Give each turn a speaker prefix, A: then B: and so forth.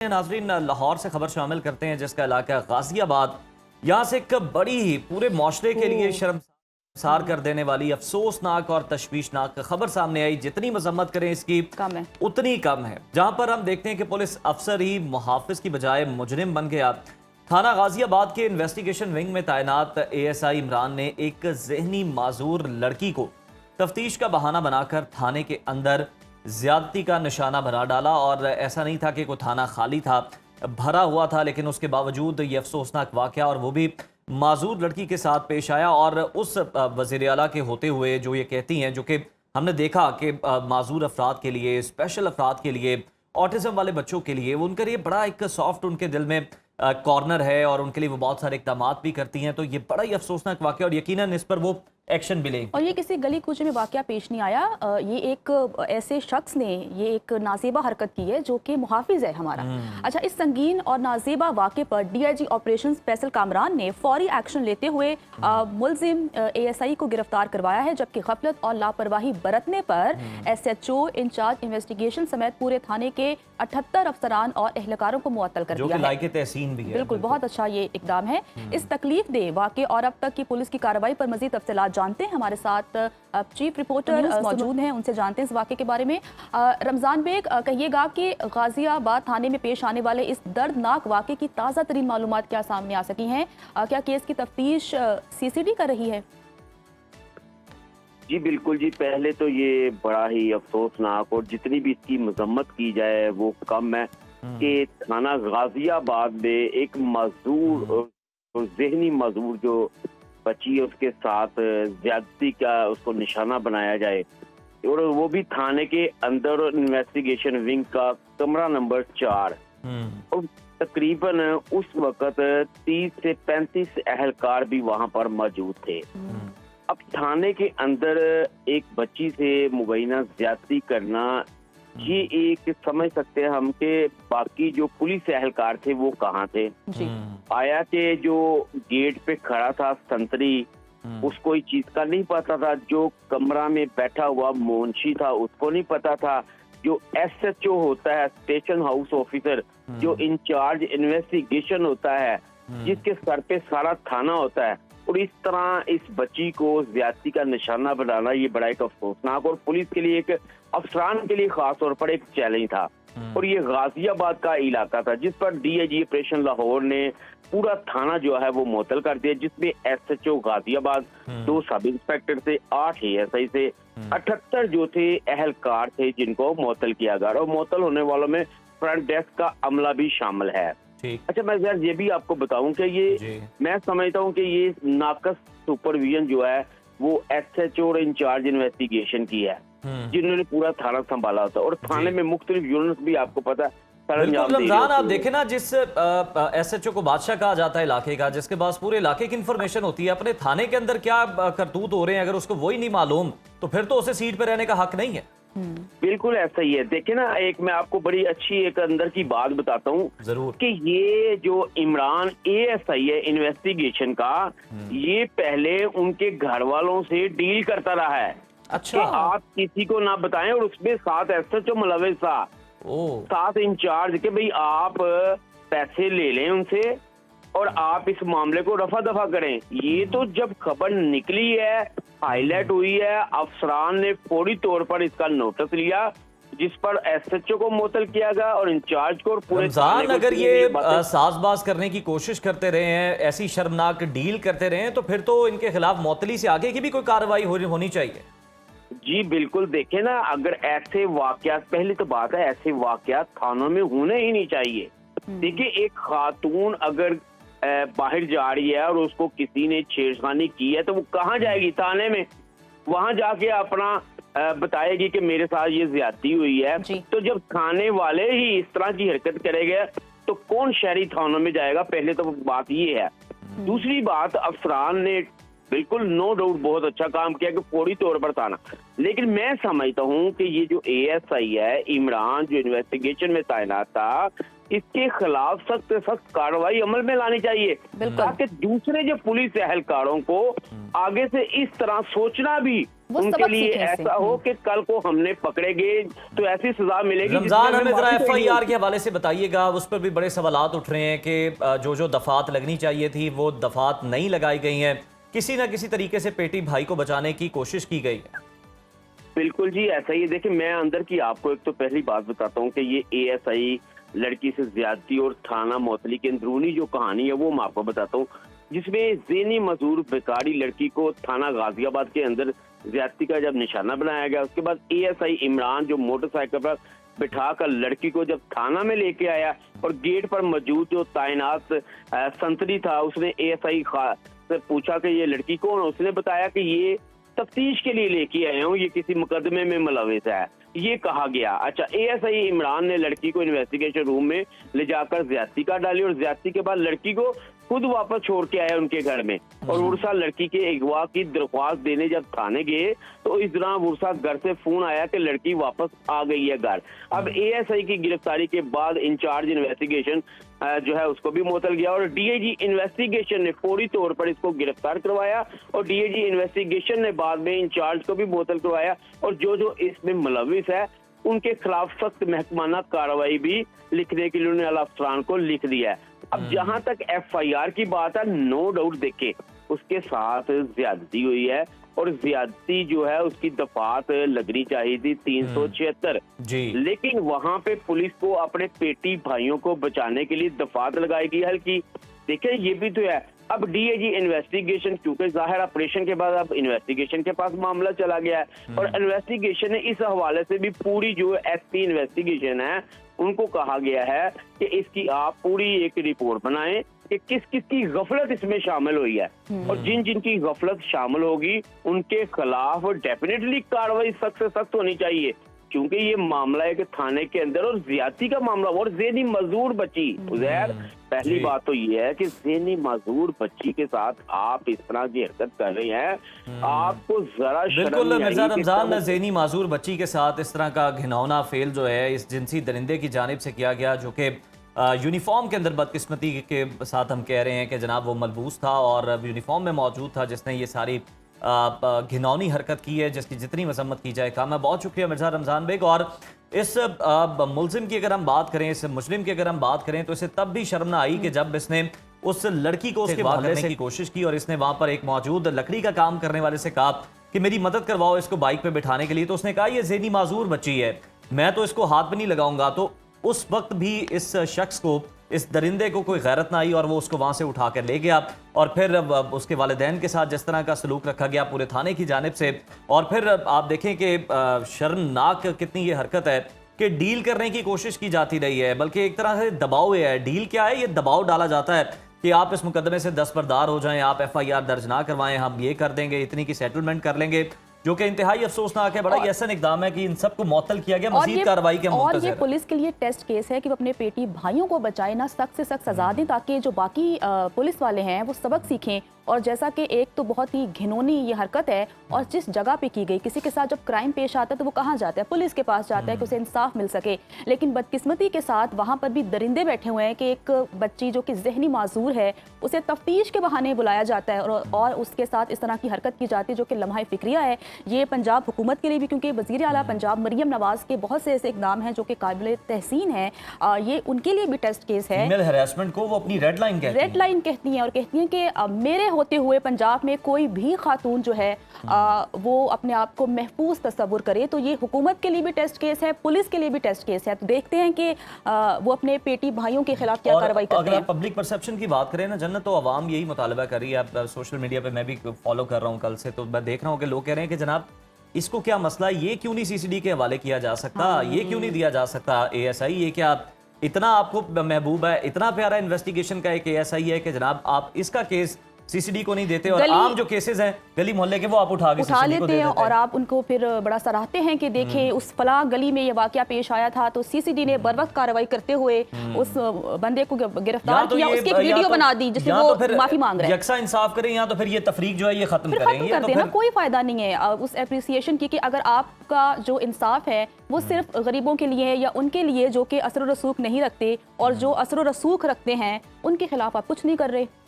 A: नाजरीन, लाहौर से खबर शामिल करते हैं जिसका इलाका गाजियाबाद। यहाँ से एक बड़ी पूरे माशरे के लिए शर्मसार कर देने वाली अफसोसनाक और तशवीशनाक खबर सामने आई। जितनी मजम्मत करें इसकी
B: कम है,
A: उतनी कम है। जहां पर हम देखते हैं कि पुलिस अफसर ही मुहाफिज की बजाय मुजरिम बन गया। थाना गाजियाबाद के इन्वेस्टिगेशन विंग में तैनात ASI इमरान ने एक जहनी माजूर लड़की को तफ्तीश का बहाना बनाकर थाने के अंदर ज्यादती का निशाना बना डाला। और ऐसा नहीं था कि कोई थाना खाली था, भरा हुआ था, लेकिन उसके बावजूद ये अफसोसनाक वाकया और वो भी माजूर लड़की के साथ पेश आया। और उस वज़ीर आला के होते हुए जो ये कहती हैं, जो कि हमने देखा कि माजूर अफराद के लिए, स्पेशल अफराद के लिए, ऑटिज़म वाले बच्चों के लिए उनके लिए बड़ा एक सॉफ्ट उनके दिल में कॉर्नर है और उनके लिए वो बहुत सारे इक़दाम भी करती हैं। तो ये बड़ा ही अफसोसनाक वाकया और यकीनन इस पर वो एक्शन भी लेंगे।
B: और ये किसी गली कूचे में वाकया पेश नहीं आया। ये एक ऐसे शख्स ने ये एक नाजेबा हरकत की है जो कि मुहाफिज है हमारा। अच्छा, इस संगीन और नाजेबा वाक़े पर DIG ऑपरेशन फैसल कामरान ने फौरी एक्शन लेते हुए मुलजिम ASI को गिरफ्तार करवाया है, जबकि गफलत और लापरवाही बरतने पर SHO इंचार्ज इन्वेस्टिगेशन समेत पूरे थाने के 78 अफसरान और एहलकारों को मुअत्तल कर दिया है।
A: लायक तहसीन भी है।
B: बिल्कुल, बहुत अच्छा ये इकदाम है। इस तकलीफ दे वाक़े और अब तक की पुलिस की कार्रवाई पर मज़ीद तफसीलात जानते हैं। हमारे साथ चीफ रिपोर्टर मौजूद हैं, उनसे जानते हैं इस वाक़े के बारे में। रमज़ान बेग, कहिएगा कि गाजियाबाद थाने में पेश आने वाले इस दर्दनाक वाक़े की ताज़ा तरीन मालूमात क्या सामने आ सकी हैं? क्या केस की तफ्तीश CCD कर रही है?
C: जी बिल्कुल जी, पहले तो ये बड़ा ही अफसोसनाक और जितनी भी इसकी मजम्मत की जाए वो कम है कि थाना गाजियाबाद में एक मजदूर, जहनी मजदूर जो बची है उसके साथ ज्यादती का उसको निशाना बनाया जाए, और वो भी थाने के अंदर इन्वेस्टिगेशन विंग का कमरा नंबर 4। और तकरीबन उस वक्त 30 से 35 एहलकार भी वहां पर मौजूद थे। अब थाने के अंदर एक बच्ची से मुबैना ज्यादती करना, ये एक समझ सकते हैं हम कि बाकी जो पुलिस एहलकार थे वो कहाँ थे। आया कि जो गेट पे खड़ा था संतरी, उसको इस चीज का नहीं पता था। जो कमरा में बैठा हुआ मुंशी था उसको नहीं पता था। जो SHO होता है, स्टेशन हाउस ऑफिसर, जो इंचार्ज इन्वेस्टिगेशन होता है, जिसके सर पे सारा थाना होता है, और इस तरह इस बच्ची को ज्यादती का निशाना बनाना, ये बड़ा एक अफसोसनाक और पुलिस के लिए, एक अफसरान के लिए खास तौर पर एक चैलेंज था। और ये गाजियाबाद का इलाका था जिस पर DIG ऑपरेशन लाहौर ने पूरा थाना जो है वो मुअत्तल कर दिया, जिसमें SHO गाजियाबाद, 2 सब इंस्पेक्टर थे, 8 ASI से 78 जो थे एहलकार थे जिनको मुअत्तल किया गया। और मुअत्तल होने वालों में फ्रंट डेस्क का अमला भी शामिल है। अच्छा, मैं यार ये भी आपको बताऊं कि ये मैं समझता हूं कि ये नाकस सुपरविजन जो है वो SHO और इंचार्ज इन्वेस्टिगेशन की है, जिन्होंने पूरा थाना संभाला होता है। और थाने में मुख्तलिफ यूनिट्स भी आपको पता है।
A: रमजान, आप देखें ना, जिस SHO को बादशाह कहा जाता है इलाके का, जिसके पास पूरे इलाके की इंफॉर्मेशन होती है, अपने थाने के अंदर क्या करतूत हो रहे हैं, अगर उसको वही नहीं मालूम तो फिर तो उसे सीट पर रहने का हक नहीं है।
C: बिल्कुल ऐसा ही है। देखिए ना, एक मैं आपको बड़ी अच्छी एक अंदर की बात बताता हूँ
A: जरूर,
C: कि ये जो इमरान ASI है इन्वेस्टिगेशन का, ये पहले उनके घर वालों से डील करता रहा है।
A: अच्छा,
C: कि आप किसी को ना बताएं, और उसमें 7 SHO मुलविस था, 7 इंचार्ज के भाई आप पैसे ले लें उनसे और आप इस मामले को रफा दफा करें। ये तो जब खबर निकली है, हाईलाइट हुई है, अफसरान ने फौरी तौर पर इसका नोटिस लिया, जिस पर SHO को मुअत्तल किया गया और इंचार्ज को। और पूरे
A: रमजान, अगर ये साजबाज करने की कोशिश करते रहे हैं, ऐसी शर्मनाक डील करते रहे हैं, तो फिर तो इनके खिलाफ मुअत्तली से आगे की भी कोई कार्रवाई होनी चाहिए।
C: जी बिल्कुल, देखें ना, अगर ऐसे वाकयात, पहली तो बात है ऐसे वाकयात थानों में होने ही नहीं चाहिए। देखिए, एक खातून अगर बाहर जा रही है और उसको किसी ने छेड़खानी की है तो वो कहाँ जाएगी? थाने में। वहां जाके अपना बताएगी कि मेरे साथ ये ज्यादती हुई है। तो जब थाने वाले ही इस तरह की हरकत करेंगे तो कौन शहरी थानों में जाएगा? पहले तो बात ये है। दूसरी बात, अफसरान ने बिल्कुल नो डाउट बहुत अच्छा काम किया कि फौरी तौर पर थाना, लेकिन मैं समझता हूँ कि ये जो ASI है इमरान, जो इन्वेस्टिगेशन में तैनात था, इसके खिलाफ सख्त से सख्त कार्रवाई अमल में लानी चाहिए, ताकि दूसरे जो पुलिस एहलकारों को आगे से इस तरह सोचना भी
B: वो
C: उनके
B: सबक
C: लिए
B: सीखें इससे।
C: ऐसा हो कि कल को हमने पकड़े गए तो ऐसी सजा मिलेगी।
A: रमजान, हमें जरा
C: माफी चाहिए।
A: FIR के हवाले से बताइएगा, उस पर भी बड़े सवालात उठ रहे हैं कि जो दफात लगनी चाहिए थी वो दफात नहीं लगाई गई हैं, किसी ना किसी तरीके से पेटी भाई को बचाने की कोशिश की गई है।
C: बिल्कुल जी, ऐसा ही है। देखिए, मैं अंदर की आपको एक तो पहली बात बताता हूँ कि ये ASI लड़की से ज्यादती और थाना मोतली की अंदरूनी जो कहानी है वो मैं आपको बताता हूँ, जिसमें ज़ेनी मजदूर बेकारी लड़की को थाना गाजियाबाद के अंदर ज्यादती का जब निशाना बनाया गया, उसके बाद ASI इमरान जो मोटरसाइकिल पर बिठा कर लड़की को जब थाना में लेके आया और गेट पर मौजूद जो तैनात संतरी था, उसने ASI से पूछा कि ये लड़की कौन है। उसने बताया कि ये तफ्तीश के लिए लेके आए हूँ, ये किसी मुकदमे में मुलविस है, ये कहा गया। अच्छा, ASI इमरान ने लड़की को इन्वेस्टिगेशन रूम में ले जाकर ज्यादती कर डाली और ज्यादती के बाद लड़की को खुद वापस छोड़ के आया उनके घर में। और वुरसा लड़की के अगवा की दरख्वास्त देने जब थाने गए तो इस दौरान वुरसा घर से फोन आया कि लड़की वापस आ गई है घर। अब ASI की गिरफ्तारी के बाद इंचार्ज इन्वेस्टिगेशन जो है उसको भी मुअत्तल गया और DIG इन्वेस्टिगेशन ने फौरी तौर पर इसको गिरफ्तार करवाया और DIG इन्वेस्टिगेशन ने बाद में इंचार्ज को भी मुअत्तल करवाया और जो इसमें मुलविस है उनके खिलाफ सख्त महकमाना कार्रवाई भी लिखने के लिए उन्होंने आला अफसरान को लिख दिया है। अब जहां तक FIR की बात है, नो डाउट देखे उसके साथ ज्यादती हुई है और ज्यादती जो है उसकी दफात लगनी चाहिए थी 376
A: जी,
C: लेकिन वहां पे पुलिस को अपने पेटी भाइयों को बचाने के लिए दफात लगाई गई हल्की। देखिए, ये भी तो है। अब DIG इन्वेस्टिगेशन, क्योंकि जाहिर ऑपरेशन के बाद अब इन्वेस्टिगेशन के पास मामला चला गया है और इन्वेस्टिगेशन ने इस हवाले से भी पूरी जो SP इन्वेस्टिगेशन है उनको कहा गया है कि इसकी आप पूरी एक रिपोर्ट बनाएं कि किस किस की गफलत इसमें शामिल हुई है और जिन जिन की गफलत शामिल होगी उनके खिलाफ डेफिनेटली कार्रवाई सख्त से सख्त होनी चाहिए, क्योंकि ये मामला है कि थाने के अंदर और ज्यादती का मामला और ज़ेनी मजदूर बच्ची। उज़ैर, पहली बात तो ये है कि ज़ेनी मजदूर बच्ची के साथ आप इस तरह की हरकत कर रहे हैं, आपको जरा
A: बिल्कुल मिर्जा रमजान, ज़ेनी माजूर बच्ची के साथ इस तरह का घिनौना फेल जो है इस जिनसी दरिंदे की जानिब से किया गया, जो कि यूनिफॉर्म के अंदर बदकिस्मती के साथ हम कह रहे हैं कि जनाब वो मलबूस था और यूनिफॉर्म में मौजूद था, जिसने ये सारी घिनौनी हरकत की है, जिसकी जितनी मजम्मत की जाए काम है। बहुत शुक्रिया मिर्जा रमजान बेग। और इस मुलजिम की अगर हम बात करें, इस मुजरिम की अगर हम बात करें, तो इसे तब भी शर्म ना आई कि जब इसने उस लड़की को उसके बात करने की कोशिश की और इसने वहां पर एक मौजूद लकड़ी का काम करने वाले से कहा कि मेरी मदद करवाओ इसको बाइक पे बिठाने के लिए। तो उसने कहा ये ज़ेनी माजूर बच्ची है, मैं तो इसको हाथ भी नहीं लगाऊंगा। तो उस वक्त भी इस शख्स को, इस दरिंदे को कोई गैरत ना आई और वो उसको वहां से उठा कर ले गया और फिर उसके वालिदैन के साथ जिस तरह का सलूक रखा गया पूरे थाने की जानिब से, और फिर आप देखें कि शर्मनाक कितनी ये हरकत है कि डील करने की कोशिश की जाती रही है, बल्कि एक तरह से दबाव है। डील क्या है? ये दबाव डाला जाता है कि आप इस मुकदमे से दस्तबरदार हो जाएं, आप FIR दर्ज ना करवाएं, हम ये कर देंगे, इतनी की सेटलमेंट कर लेंगे, जो कि इंतहाई अफसोसनाक है। बड़ा ही ऐसा इकदाम है कि इन सबको मुअत्तल किया गया, मजीद कार्रवाई के
B: और ये पुलिस के लिए टेस्ट केस है कि वो अपने पेटी भाइयों को बचाए, ना सख्त से सख्त सजा दें, ताकि जो बाकी पुलिस वाले हैं वो सबक सीखें। और जैसा कि एक तो बहुत ही घिनौनी ये हरकत है और जिस जगह पे की गई, किसी के साथ जब क्राइम पेश आता है तो वो कहाँ जाता है? पुलिस के पास जाता है कि उसे इंसाफ मिल सके। लेकिन बदकिस्मती के साथ वहाँ पर भी दरिंदे बैठे हुए हैं कि एक बच्ची जो कि जहनी माजूर है उसे तफ्तीश के बहाने बुलाया जाता है और उसके साथ इस तरह की हरकत की जाती है, जो कि लम्हा फिक्रिया है। ये पंजाब हुकूमत के लिए भी, क्योंकि वज़ीर आला पंजाब मरियम नवाज के बहुत से ऐसे इकदाम हैं जो कि काबिल तहसीन है, ये उनके लिए भी टेस्ट केस है।
A: फीमेल हैरेसमेंट को वो अपनी रेड लाइन कहती हैं और कहती हैं कि मेरे होते हुए पंजाब में कोई भी खातून जो है वो अपने आप को महफूज तस्वुर करे। तो ये हुकूमत के लिए भी टेस्ट केस है, पुलिस के लिए भी टेस्ट केस है। तो देखते हैं कि वो अपने पेटी भाइयों के खिलाफ क्या कार्रवाई करते हैं। अगर पब्लिक परसेप्शन की बात करें ना जन्नत, तो आवाम यही मुतालबा कर रही है। अब सोशल मीडिया पे मैं भी फॉलो कर रहा हूँ कल से, तो मैं देख रहा हूँ कि लोग कह रहे हैं कि जनाब इसको क्या मसला है, ये क्यों नहीं CCD के हवाले किया जा सकता, ये क्यों नहीं दिया जा सकता ASI, ये क्या इतना आपको महबूब है, इतना प्यारा इन्वेस्टिगेशन का एक ASI है कि जनाब आप इसका केस CCD को नहीं देते और आम जो केसेस हैं गली मोहल्ले के वो आप उठा
B: लेते हैं और आप उनको फिर बड़ा सराहते हैं कि देखें उस फला गली में ये वाकया पेश आया था तो CCD ने बर वक्त कार्रवाई करते हुए उस बंदे को गिरफ्तार किया, उसकी एक वीडियो बना दी जिसमें वो माफी मांग रहे हैं।
A: यकसा इंसाफ करें या तो फिर ये तफरीक जो है ये खत्म करें,
B: कर देना कोई फायदा नहीं है उस एप्रिसिएशन की, कि अगर आपका जो इंसाफ है वो सिर्फ गरीबों के लिए है या उनके लिए जो कि असर रसूख नहीं रखते, और जो असर रसूख रखते हैं उनके खिलाफ आप कुछ नहीं कर रहे।